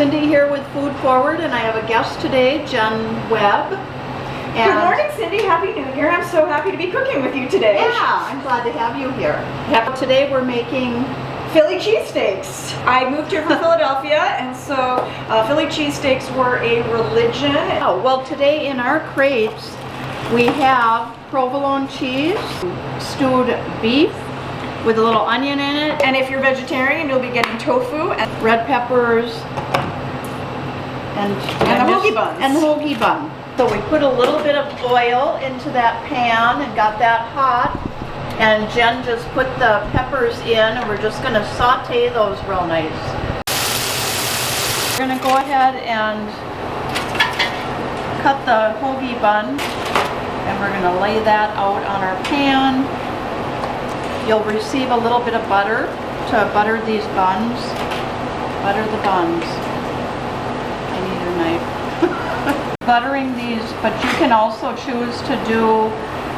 Cyndi here with Food Forward, and I have a guest today, Jenn Webb. Good morning, Cyndi. Happy New Year. I'm so happy to be cooking with you today. Yeah, I'm glad to have you here. Today we're making Philly cheesesteaks. I moved here from Philadelphia, and so Philly cheesesteaks were a religion. Oh, well, today in our crates we have provolone cheese, stewed beef with a little onion in it. And if you're vegetarian, you'll be getting tofu and red peppers and the hoagie buns. And the hoagie bun. So we put a little bit of oil into that pan and got that hot. And Jenn just put the peppers in, and we're just going to saute those real nice. We're going to go ahead and cut the hoagie bun, and we're going to lay that out on our pan. You'll receive a little bit of butter to butter these buns. Butter the buns. I need a knife. Buttering these, but you can also choose to do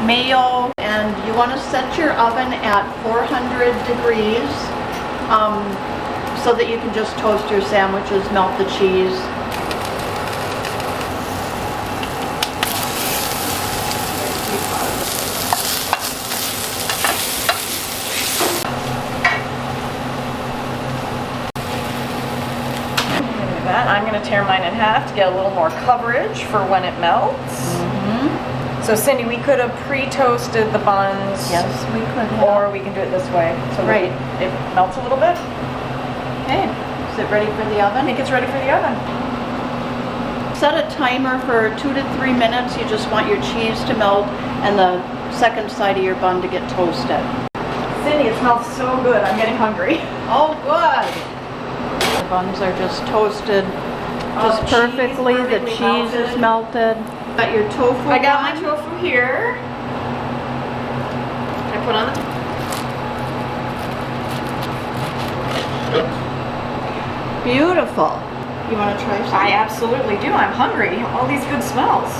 mayo, and you want to set your oven at 400 degrees so that you can just toast your sandwiches, melt the cheese. I'm going to tear mine in half to get a little more coverage for when it melts. So Cyndi, we could have pre-toasted the buns. Yes, we could have. Or we can do it this way. So right. It melts a little bit. Okay, is it ready for the oven? I think it's ready for the oven. Set a timer for 2 to 3 minutes. You just want your cheese to melt and the second side of your bun to get toasted. Cyndi, it smells so good. I'm getting hungry. Oh, good. The buns are just toasted just perfectly. The cheese is melted. Got your tofu. I got my tofu here. I put on the... Beautiful. You want to try some? I absolutely do. I'm hungry. All these good smells.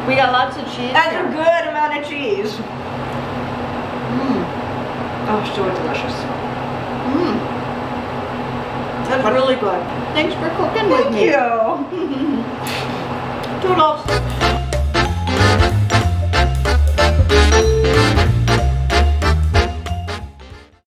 We got lots of cheese. That's a good amount of cheese. Oh, so delicious. That's really good. Thanks for cooking with me. Thank you. Toodles.